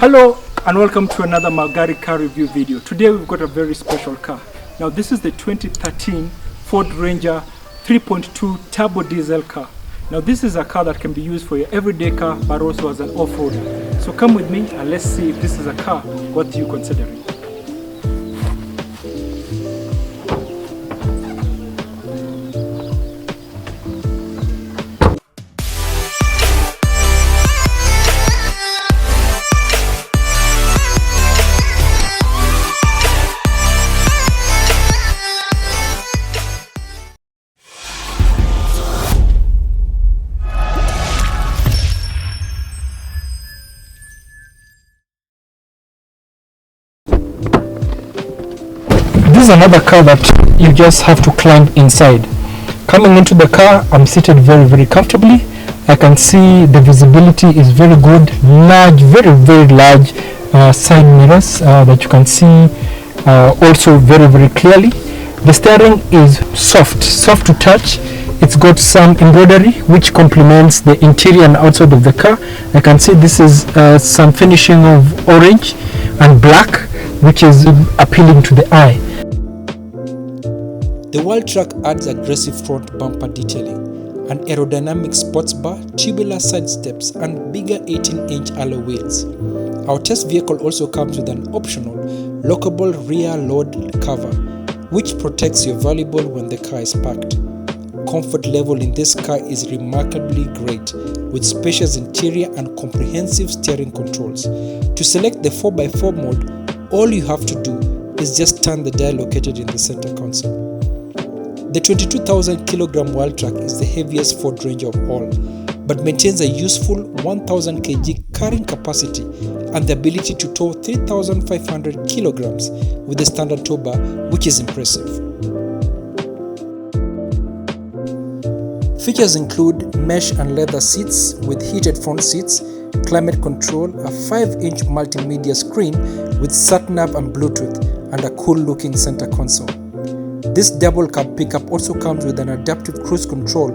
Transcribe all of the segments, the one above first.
Hello and welcome to another Magari car review video. Today we've got a very special car. Now this is the 2013 Ford Ranger 3.2 turbo diesel car. Now this is a car that can be used for your everyday car but also as an off-road. So come with me and let's see if this is a car worth you considering. This is another car that you just have to climb inside. Coming into the car, I'm seated very comfortably. I can see the visibility is very good, large, very large side mirrors that you can see also very clearly. The steering is soft to touch. It's got some embroidery which complements the interior and outside of the car. I can see this is some finishing of orange and black, which is appealing to the eye. The Wildtrak adds aggressive front bumper detailing, an aerodynamic sports bar, tubular side steps, and bigger 18-inch alloy wheels. Our test vehicle also comes with an optional lockable rear load cover, which protects your valuable when the car is parked. Comfort level in this car is remarkably great, with spacious interior and comprehensive steering controls. To select the 4x4 mode, all you have to do is just turn the dial located in the center console. The 22,000 kilogram Wildtrak is the heaviest Ford Ranger of all, but maintains a useful 1,000 kg carrying capacity and the ability to tow 3,500 kilograms with a standard tow bar, which is impressive. Features include mesh and leather seats with heated front seats, climate control, a 5-inch multimedia screen with sat-nav and Bluetooth, and a cool-looking center console. This double cab pickup also comes with an adaptive cruise control,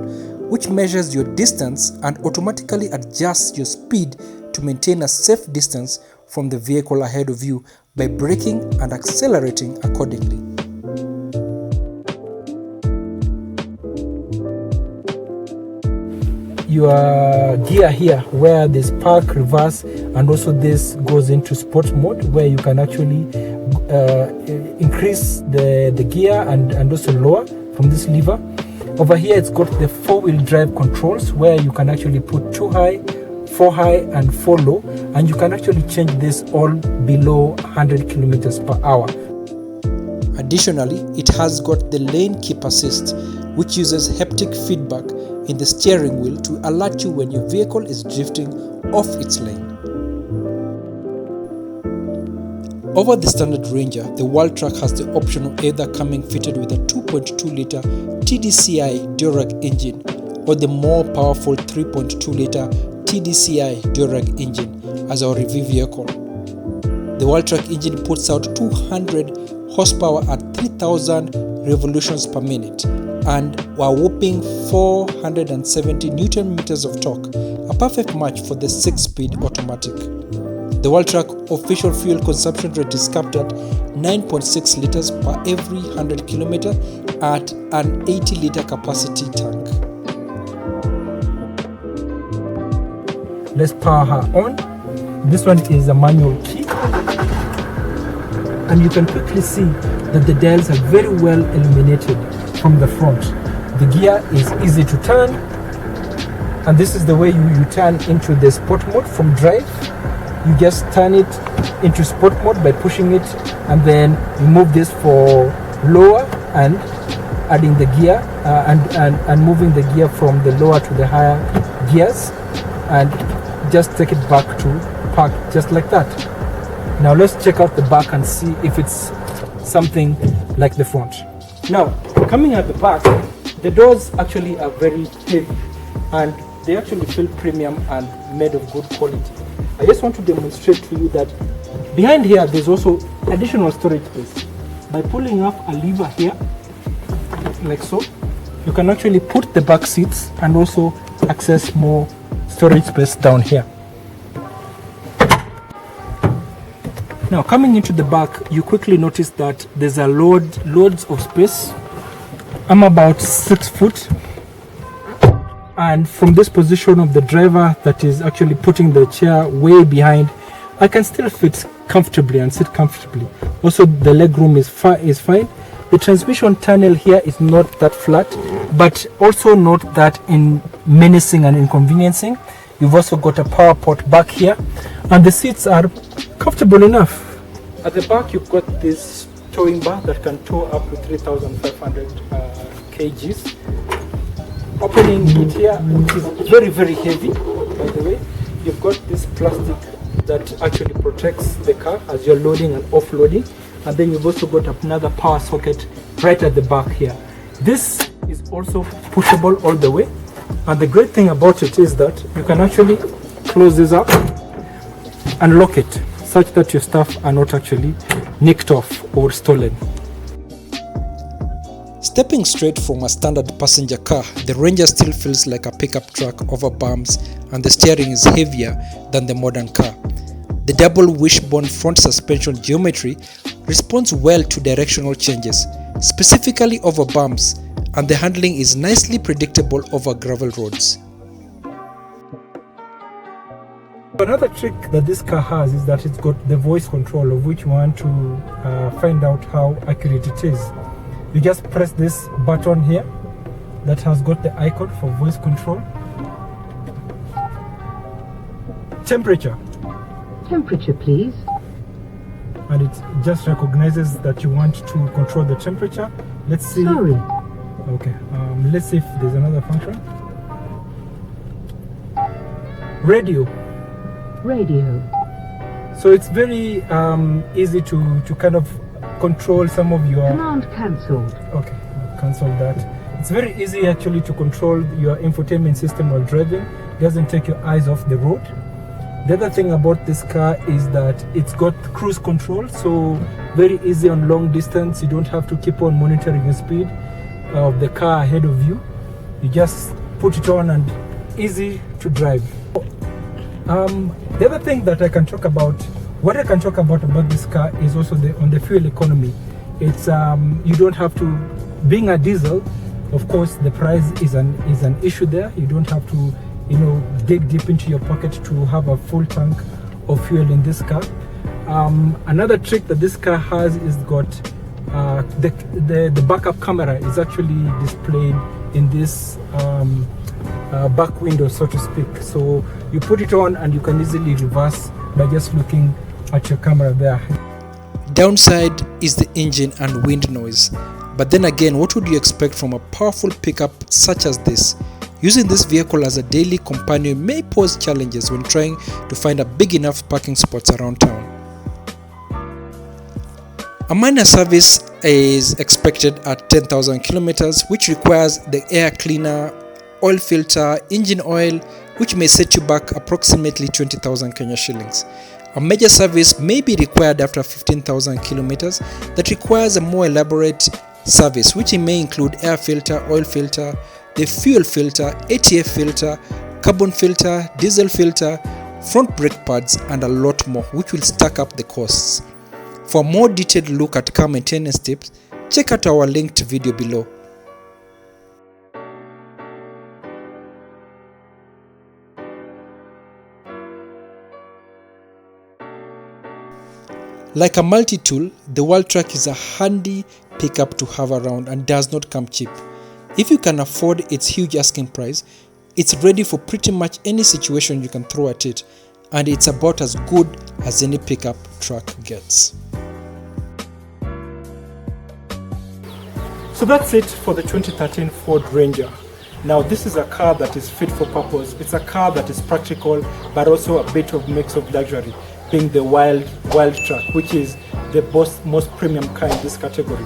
which measures your distance and automatically adjusts your speed to maintain a safe distance from the vehicle ahead of you by braking and accelerating accordingly. Your gear here, where there's park, reverse, and also this goes into sport mode, where you can actually increase the gear and also lower from this lever. Over here it's got the 4-wheel drive controls, where you can actually put 2 high, 4 high and 4 low, and you can actually change this all below 100 kilometers per hour. Additionally, it has got the lane keep assist, which uses haptic feedback in the steering wheel to alert you when your vehicle is drifting off its lane. Over the standard Ranger, the Wildtrak has the option of either coming fitted with a 2.2-litre TDCi Durag engine or the more powerful 3.2-litre TDCi Durag engine as our review vehicle. The Wildtrak engine puts out 200 horsepower at 3,000 revolutions per minute and a whopping 470 Newton meters of torque, a perfect match for the 6-speed automatic. The Wildtrak official fuel consumption rate is capped at 9.6 liters per every 100 kilometer at an 80-liter capacity tank. Let's power her on. This one is a manual key, and you can quickly see that the dials are very well illuminated from the front. The gear is easy to turn, and this is the way you turn into the sport mode from drive. You just turn it into sport mode by pushing it, and then you move this for lower and adding the gear and moving the gear from the lower to the higher gears, and just take it back to park just like that. Now let's check out the back and see if it's something like the front. Now coming at the back, the doors actually are very heavy and they actually feel premium and made of good quality. I just want to demonstrate to you that behind here there's also additional storage space. By pulling up a lever here like so, you can actually put the back seats and also access more storage space down here. Now coming into the back, you quickly notice that there's a loads of space. I'm about 6 foot, and from this position of the driver that is actually putting the chair way behind, I can still fit comfortably and sit comfortably. Also the leg room is fine. The transmission tunnel here is not that flat, but also not that menacing and inconveniencing. You've also got a power port back here, and the seats are comfortable enough. At the back, you've got this towing bar that can tow up to 3,500 kgs. Opening it here, which is very, very heavy, by the way. You've got this plastic that actually protects the car as you're loading and offloading. And then you've also got another power socket right at the back here. This is also pushable all the way. And the great thing about it is that you can actually close this up and lock it, such that your stuff are not actually nicked off or stolen. Stepping straight from a standard passenger car, the Ranger still feels like a pickup truck over bumps, and the steering is heavier than the modern car. The double wishbone front suspension geometry responds well to directional changes, specifically over bumps, and the handling is nicely predictable over gravel roads. Another trick that this car has is that it's got the voice control, of which you want to find out how accurate it is. You just press this button here that has got the icon for voice control. Temperature. Temperature, please. And it just recognizes that you want to control the temperature. Let's see. Sorry. Okay, let's see if there's another function. Radio. Radio. So it's very easy to kind of control some of your... Command cancelled. Okay, I'll cancel that. It's very easy actually to control your infotainment system while driving. It doesn't take your eyes off the road. The other thing about this car is that it's got cruise control, so very easy on long distance. You don't have to keep on monitoring the speed of the car ahead of you. You just put it on and easy to drive. The other thing that I can talk about, about this car is also on the fuel economy. It's you don't have to, being a diesel, of course the price is an issue there. You don't have to dig deep into your pocket to have a full tank of fuel in this car. Another trick that this car has is got the backup camera is actually displayed in this back window, so to speak. So you put it on and you can easily reverse by just looking at your camera there. Downside is the engine and wind noise. But then again, what would you expect from a powerful pickup such as this? Using this vehicle as a daily companion may pose challenges when trying to find a big enough parking spots around town. A minor service is expected at 10,000 kilometers, which requires the air cleaner, oil filter, engine oil, which may set you back approximately 20,000 Kenya shillings. A major service may be required after 15,000 kilometers that requires a more elaborate service, which may include air filter, oil filter, the fuel filter, ATF filter, carbon filter, diesel filter, front brake pads, and a lot more, which will stack up the costs. For a more detailed look at car maintenance tips, check out our linked video below. Like a multi-tool, the Wildtrak is a handy pickup to have around and does not come cheap. If you can afford its huge asking price, it's ready for pretty much any situation you can throw at it, and it's about as good as any pickup truck gets. So that's it for the 2013 Ford Ranger. Now this is a car that is fit for purpose. It's a car that is practical, but also a bit of mix of luxury, being the Wildtrak, which is the most premium car in this category.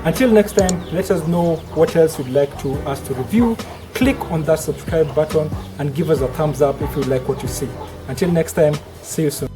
Until next time, let us know what else you'd like us to review. Click on that subscribe button and give us a thumbs up if you like what you see. Until next time, see you soon.